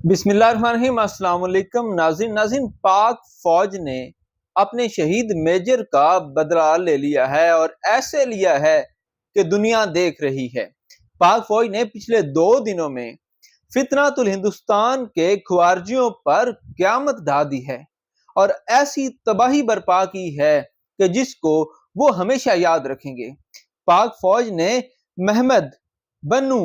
बिस्मिल्लाहिर्रहमानिर्रहीम। अस्सलाम वालेकुम नाज़रीन। पाक फौज ने अपने शहीद मेजर का बदला ले लिया है और ऐसे लिया है कि दुनिया देख रही है। पाक फौज ने पिछले 2 दिनों में फितनातुल हिंदुस्तान के ख्वारिजियों पर क़यामत ढा दी है और ऐसी तबाही बर्पा की है कि जिसको वो हमेशा याद रखेंगे। पाक फौज ने महमद, बन्नू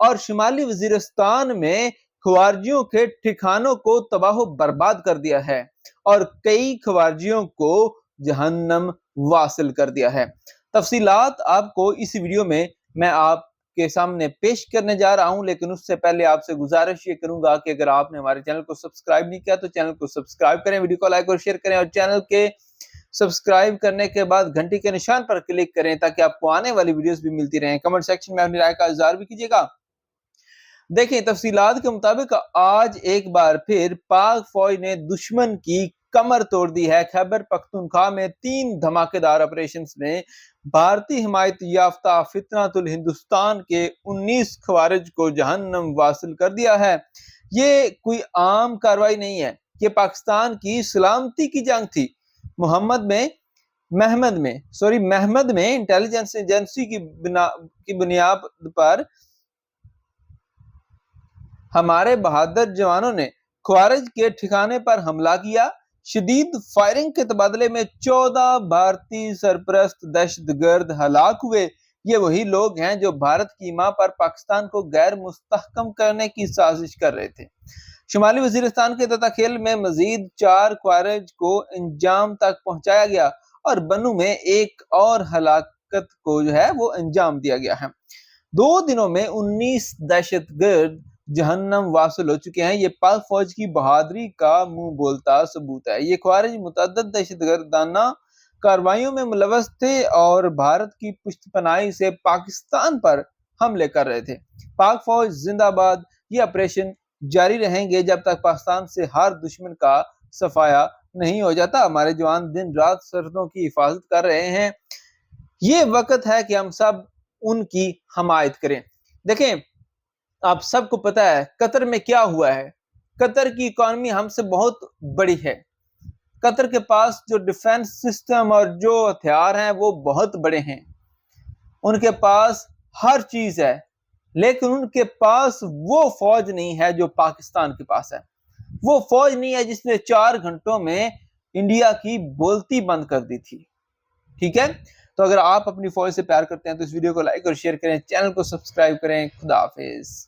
और शुमाली वजीरिस्तान में ख्वारिजियों के ठिकानों को तबाह बर्बाद कर दिया है और कई ख्वारिजियों को जहन्नम वासिल कर दिया है। तफसीलात आपको इस वीडियो में मैं आपके सामने पेश करने जा रहा हूं, लेकिन उससे पहले आपसे गुजारिश ये करूंगा कि अगर आपने हमारे चैनल को सब्सक्राइब नहीं किया तो चैनल को सब्सक्राइब करें, वीडियो को लाइक और शेयर करें और चैनल के सब्सक्राइब करने के बाद घंटी के निशान पर क्लिक करें ताकि आपको आने वाली वीडियोस भी मिलती रहें। कमेंट सेक्शन में अपनी राय का इज़हार भी कीजिएगा। देखें, तफसीलात के मुताबिक आज एक बार फिर पाक फौज ने दुश्मन की कमर तोड़ दी है। खैबर पख्तूनख्वा में 3 धमाकेदार ऑपरेशंस में भारतीय हिमायत याफ्ता फितनातुल हिंदुस्तान के 19 खवारिज को जहन्नम वासिल कर दिया है। ये कोई आम कार्रवाई नहीं है, ये पाकिस्तान की सलामती की जंग थी। महमद में इंटेलिजेंस एजेंसी की बुनियाद पर हमारे बहादुर जवानों ने ख्वारिज के ठिकाने पर हमला किया। शदीद फायरिंग के तबादले में 14 भारतीय सरपरस्त दहशतगर्द हलाक हुए। ये वही लोग हैं जो भारत की मां पर पाकिस्तान को गैर मुस्तहकम करने की साजिश कर रहे थे। शुमाली वजीरिस्तान के दत्ताखेल में मजीद 4 ख्वारिज को अंजाम तक पहुंचाया गया और बन्नू में एक और हलाकत को वो अंजाम दिया गया है। 2 दिनों में 19 दहशतगर्द जहन्नम वासिल हो चुके हैं। ये पाक फौज की बहादुरी का मुंह बोलता सबूत है। ये ख्वारिज मुतअद्दिद दहशतगर्दाना कार्रवाइयों में मुलव्वस थे और भारत की पुष्टपनाही से पाकिस्तान पर हमले कर रहे थे। पाक फौज जिंदाबाद। ये ऑपरेशन जारी रहेंगे जब तक पाकिस्तान से हर दुश्मन का सफाया नहीं हो जाता। हमारे जवान दिन रात सरहदों की हिफाजत कर रहे हैं। ये वक्त है कि हम सब उनकी हमायत करें। देखें, आप सबको पता है कतर में क्या हुआ है। कतर की इकोनॉमी हमसे बहुत बड़ी है। कतर के पास जो डिफेंस सिस्टम और जो हथियार हैं वो बहुत बड़े हैं। उनके पास हर चीज है, लेकिन उनके पास वो फौज नहीं है जो पाकिस्तान के पास है। वो फौज नहीं है जिसने 4 घंटों में इंडिया की बोलती बंद कर दी थी। ठीक है, तो अगर आप अपनी फौज से प्यार करते हैं तो इस वीडियो को लाइक और शेयर करें, चैनल को सब्सक्राइब करें। खुदा हाफिज।